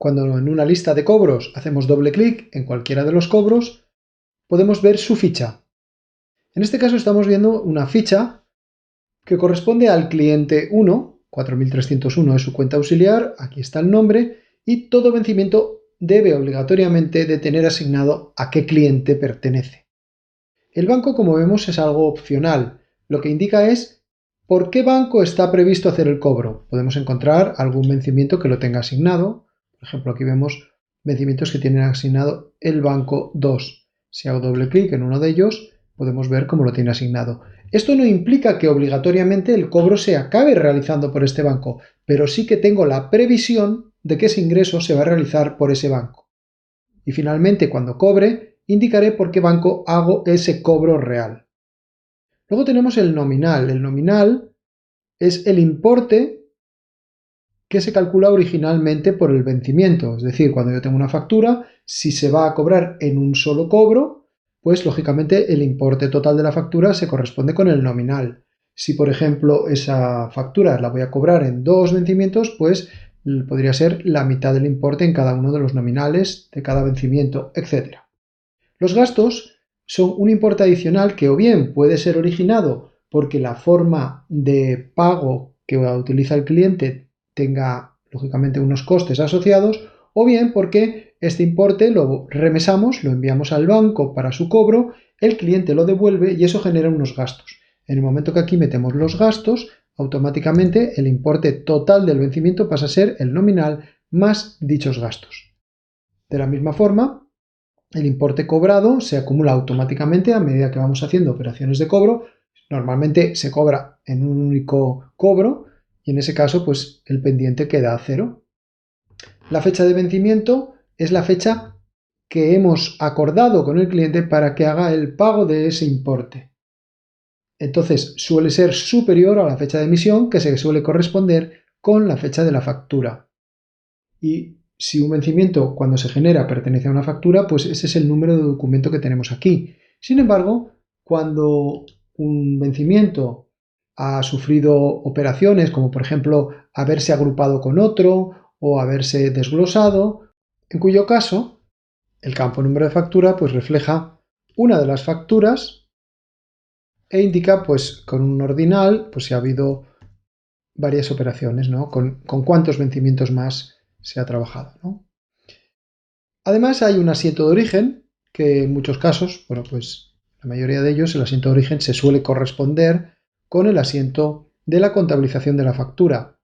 Cuando en una lista de cobros hacemos doble clic en cualquiera de los cobros, podemos ver su ficha. En este caso estamos viendo una ficha que corresponde al cliente 1, 4301 es su cuenta auxiliar, aquí está el nombre, y todo vencimiento debe obligatoriamente de tener asignado a qué cliente pertenece. El banco, como vemos, es algo opcional. Lo que indica es por qué banco está previsto hacer el cobro. Podemos encontrar algún vencimiento que lo tenga asignado. Por ejemplo, aquí vemos vencimientos que tienen asignado el banco 2. Si hago doble clic en uno de ellos, podemos ver cómo lo tiene asignado. Esto no implica que obligatoriamente el cobro se acabe realizando por este banco, pero sí que tengo la previsión de que ese ingreso se va a realizar por ese banco. Y finalmente, cuando cobre, indicaré por qué banco hago ese cobro real. Luego tenemos el nominal. El nominal es el importe que se calcula originalmente por el vencimiento. Es decir, cuando yo tengo una factura, si se va a cobrar en un solo cobro, pues lógicamente el importe total de la factura se corresponde con el nominal. Si, por ejemplo, esa factura la voy a cobrar en 2 vencimientos, pues podría ser la mitad del importe en cada uno de los nominales de cada vencimiento, etc. Los gastos son un importe adicional que o bien puede ser originado porque la forma de pago que utiliza el cliente tenga lógicamente unos costes asociados, o bien porque este importe lo remesamos, lo enviamos al banco para su cobro, el cliente lo devuelve y eso genera unos gastos. En el momento que aquí metemos los gastos, automáticamente el importe total del vencimiento pasa a ser el nominal más dichos gastos. De la misma forma, el importe cobrado se acumula automáticamente a medida que vamos haciendo operaciones de cobro. Normalmente se cobra en un único cobro y en ese caso pues el pendiente queda a cero. La fecha de vencimiento es la fecha que hemos acordado con el cliente para que haga el pago de ese importe. Entonces suele ser superior a la fecha de emisión, que se suele corresponder con la fecha de la factura. Y si un vencimiento cuando se genera pertenece a una factura, pues ese es el número de documento que tenemos aquí. Sin embargo, cuando un vencimiento ha sufrido operaciones como por ejemplo haberse agrupado con otro o haberse desglosado, en cuyo caso el campo número de factura pues refleja una de las facturas e indica pues con un ordinal pues si ha habido varias operaciones, ¿no? Con cuántos vencimientos más se ha trabajado, ¿no? Además hay un asiento de origen que en muchos casos, bueno pues la mayoría de ellos el asiento de origen se suele corresponder con el asiento de la contabilización de la factura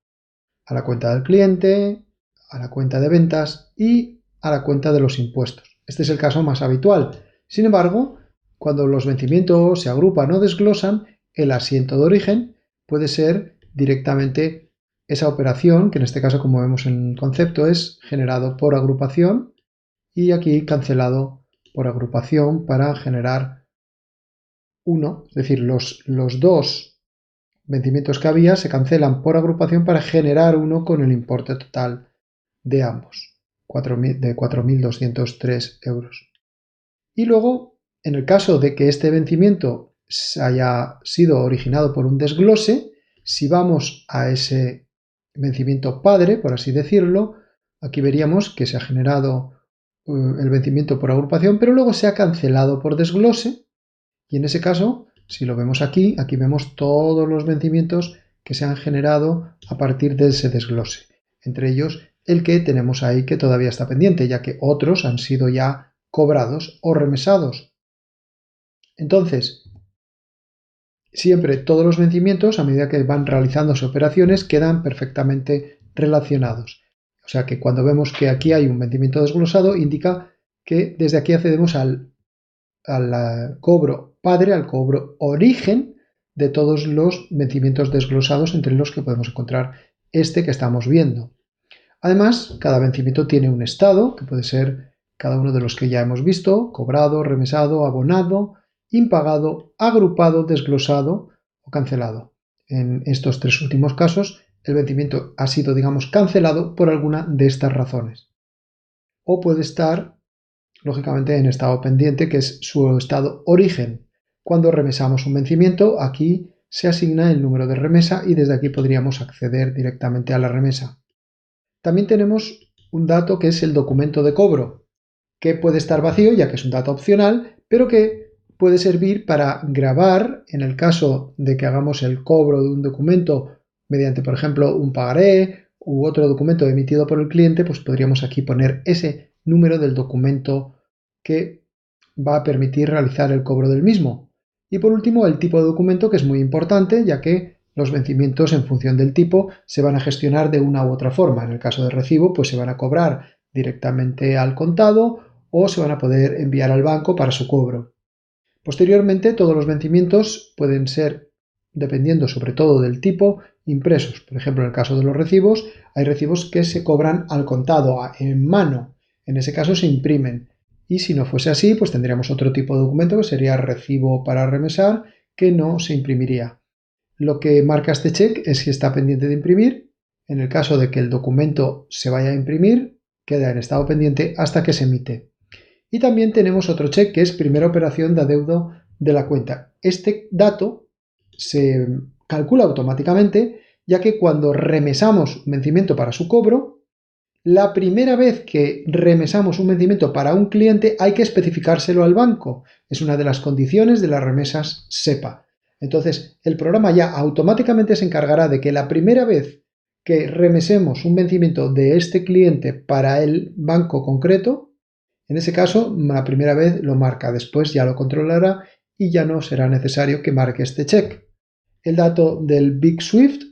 a la cuenta del cliente, a la cuenta de ventas y a la cuenta de los impuestos. Este es el caso más habitual. Sin embargo, cuando los vencimientos se agrupan o desglosan, el asiento de origen puede ser directamente esa operación, que en este caso, como vemos en el concepto, es generado por agrupación y aquí cancelado por agrupación para generar uno, es decir, los dos vencimientos que había se cancelan por agrupación para generar uno con el importe total de ambos, de 4.203 euros. Y luego, en el caso de que este vencimiento haya sido originado por un desglose, si vamos a ese vencimiento padre, por así decirlo, aquí veríamos que se ha generado el vencimiento por agrupación, pero luego se ha cancelado por desglose, y en ese caso, si lo vemos aquí, aquí vemos todos los vencimientos que se han generado a partir de ese desglose. Entre ellos, el que tenemos ahí que todavía está pendiente, ya que otros han sido ya cobrados o remesados. Entonces, siempre todos los vencimientos, a medida que van realizándose operaciones, quedan perfectamente relacionados. O sea que cuando vemos que aquí hay un vencimiento desglosado, indica que desde aquí accedemos al cobro padre, al cobro origen de todos los vencimientos desglosados, entre los que podemos encontrar este que estamos viendo. Además, cada vencimiento tiene un estado, que puede ser cada uno de los que ya hemos visto: cobrado, remesado, abonado, impagado, agrupado, desglosado o cancelado. En estos tres últimos casos, el vencimiento ha sido, digamos, cancelado por alguna de estas razones. O puede estar lógicamente en estado pendiente, que es su estado origen. Cuando remesamos un vencimiento, aquí se asigna el número de remesa y desde aquí podríamos acceder directamente a la remesa. También tenemos un dato que es el documento de cobro, que puede estar vacío ya que es un dato opcional, pero que puede servir para grabar en el caso de que hagamos el cobro de un documento mediante, por ejemplo, un pagaré u otro documento emitido por el cliente, pues podríamos aquí poner ese número del documento que va a permitir realizar el cobro del mismo. Y por último, el tipo de documento, que es muy importante, ya que los vencimientos en función del tipo se van a gestionar de una u otra forma. En el caso de recibo, pues se van a cobrar directamente al contado o se van a poder enviar al banco para su cobro. Posteriormente, todos los vencimientos pueden ser, dependiendo sobre todo del tipo, impresos. Por ejemplo, en el caso de los recibos, hay recibos que se cobran al contado, en mano. En ese caso se imprimen. Y si no fuese así, pues tendríamos otro tipo de documento que sería recibo para remesar, que no se imprimiría. Lo que marca este check es si está pendiente de imprimir. En el caso de que el documento se vaya a imprimir, queda en estado pendiente hasta que se emite. Y también tenemos otro check que es primera operación de adeudo de la cuenta. Este dato se calcula automáticamente, ya que cuando remesamos un vencimiento para su cobro, la primera vez que remesamos un vencimiento para un cliente hay que especificárselo al banco. Es una de las condiciones de las remesas SEPA. Entonces, el programa ya automáticamente se encargará de que la primera vez que remesemos un vencimiento de este cliente para el banco concreto, en ese caso, la primera vez lo marca, después ya lo controlará y ya no será necesario que marque este check. El dato del Big Swift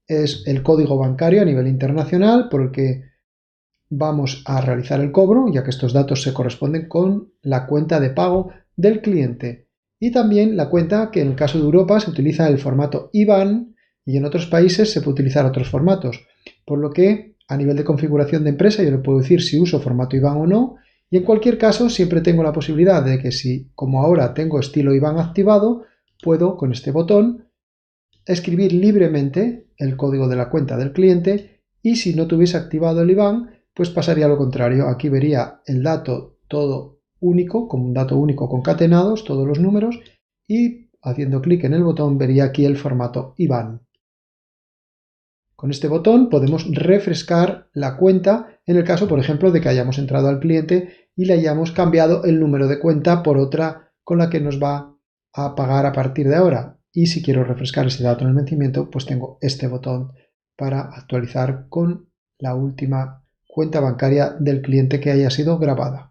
es el código bancario a nivel internacional por el que vamos a realizar el cobro, ya que estos datos se corresponden con la cuenta de pago del cliente. Y también la cuenta que en el caso de Europa se utiliza el formato IBAN y en otros países se puede utilizar otros formatos. Por lo que a nivel de configuración de empresa yo le puedo decir si uso formato IBAN o no. Y en cualquier caso siempre tengo la posibilidad de que si, como ahora tengo estilo IBAN activado, puedo con este botón escribir libremente el código de la cuenta del cliente y si no tuviese activado el IBAN, pues pasaría lo contrario. Aquí vería el dato todo único, como un dato único concatenados, todos los números, y haciendo clic en el botón vería aquí el formato IBAN. Con este botón podemos refrescar la cuenta en el caso, por ejemplo, de que hayamos entrado al cliente y le hayamos cambiado el número de cuenta por otra con la que nos va a pagar a partir de ahora. Y si quiero refrescar ese dato en el vencimiento, pues tengo este botón para actualizar con la última cuenta bancaria del cliente que haya sido grabada.